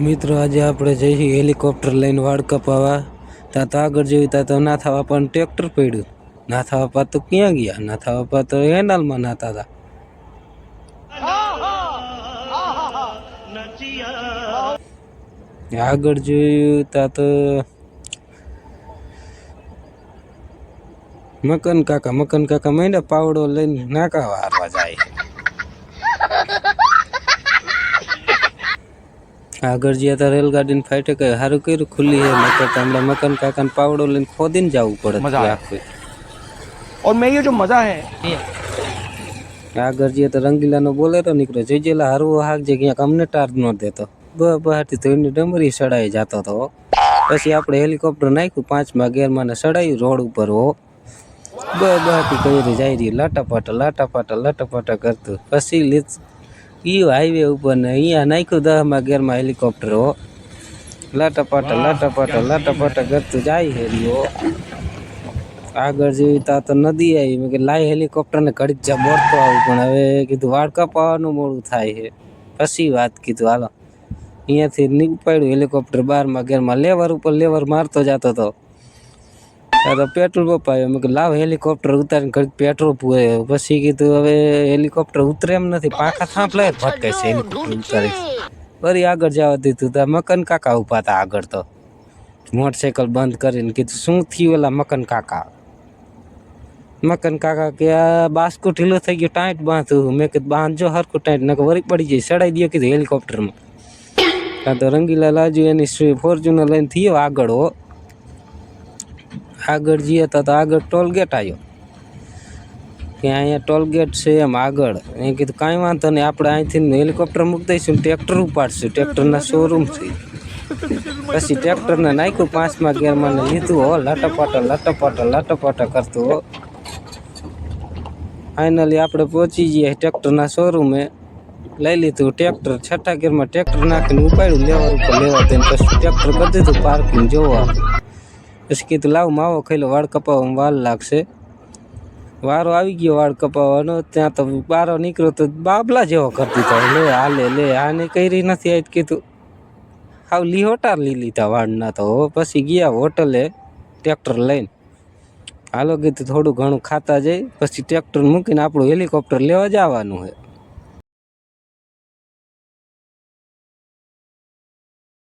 મિત્રો આજે આપણે જઈશું હેલિકોપ્ટર લઈને વાળ કપાવા. ત્યાં તો આગળ જેવી ત્યાં તો નાથા બાપાનું ટ્રેક્ટર પડ્યું. નાથા બાપા તો ક્યાં ગયા? નાથા બાપા તો એનાલમાં નાતા હતા. આગળ જોયું ત્યાં તો મકન કાકા માંડ્યા પાવડો લઈને નાકા વારવા જાય. આગળ જ્યાં તો રેલગાડીને ફાઈટે કઈ સારું કર્યું ખુલ્લી હે નકર હમણાં મકન કાકાને પાવડો લઈને ખોદીને જવું પડે. और मैं ये जो मजा है આગળ જ્યાં તો રંગીલાનો બોલેરો નીકળ્યો જોઈજેલા હારવો હાક જે ક્યાંક અમને ટાર ન દેતો બહારથી ધોઈને ડમરી સડાઈ જતો હતો. પછી આપણે હેલિકોપ્ટર નાખ્યું 5મા ગેરમાં ને સડાયું રોડ ઉપર હો બહારથી કરી જાય રહ્યું લાટાપાટા કરતું. પછી હાઈવે ઉપર ને અહીંયા નાખ્યું 10મા ગેરમાં હેલિકોપ્ટર હો લાટાપાટા કરતું જાય હેરીઓ. આગળ જેવી ત્યાં તો નદી આવી. મેં કે લાય હેલિકોપ્ટર ને ઘડીક જા બોરતો આવું પણ હવે કીધું વાળ કપાવાનું મોડું થાય છે. પછી વાત કીધું હાલો અહીંયાથી નીકળ્યું હેલિકોપ્ટર 12મા ગેરમાં લેવર મારતો જતો હતો. ત્યાં તો પેટ્રોલ પપાયો. મેં કે લાવ હેલિકોપ્ટર ઉતારીને ઘડીક પેટ્રોલ પૂરે. પછી કીધું હવે હેલિકોપ્ટર ઉતરે એમ નથી પાંખા થાંભલાય ભટકાય છે હેલિકોપ્ટર ઉતારી. ફરી આગળ જવા દીધું ત્યાં મકન કાકા ઉભા હતા આગળ તો મોટરસાઇકલ બંધ કરીને. કીધું શું થયું ઓલા મકન કાકા કે આ બાસ્કુ ઢીલો થઈ ગયો ટાઈટ બાંધું. મેં કીધું બાંધજો હરખું ટાઈટ નકર વળી પડી જાય સડાઈ દે કીધું હેલિકોપ્ટરમાં. ત્યાં તો રંગીલા લાજુ એની ફોર્ચ્યુનર લઈને થયો આગળ હો. આગળ જઈએ તો આગળ ટોલગેટ આવ્યો કે અહીંયા ટોલગેટ છે એમ આગળ. એ કીધું કાંઈ વાંધો નહીં આપણે અહીંથી હેલિકોપ્ટર મૂકી દઈશું ટ્રેક્ટર ઉપાડશું ટ્રેક્ટરના શોરૂમ છે. પછી ટ્રેક્ટરને નાખ્યું 5મા ગેરમાં ને લીધું હો લાટાપાટા કરતું હો. ફાઇનલી આપણે પહોંચી ગયા ટ્રેક્ટરના શોરૂમે. લઈ લીધું ટ્રેક્ટર 6ઠા ગેરમાં ટ્રેક્ટર નાખીને ઉપાડ્યું લેવર ઉપર લેવા દઈને. પછી ટ્રેક્ટર કરી દીધું પાર્કિંગ જોવા. પછી કીધું લાવ માવો ખાઈ લો વાળ કપાવવામાં વાર લાગશે. વારો આવી ગયો વાળ કપાવવાનો. ત્યાં તો બારો નીકળ્યો તો બાબલા જેવો કરતી હતા. લે આને કરી નથી આજ કીધું હાવ લીહોટાર લઈ લીધા વાળના તો. પછી ગયા હોટલે ટ્રેક્ટર લઈને. હાલો કીધું થોડું ઘણું ખાતા જાય પછી ટ્રેક્ટર મૂકીને આપણું હેલિકોપ્ટર લેવા જવાનું છે.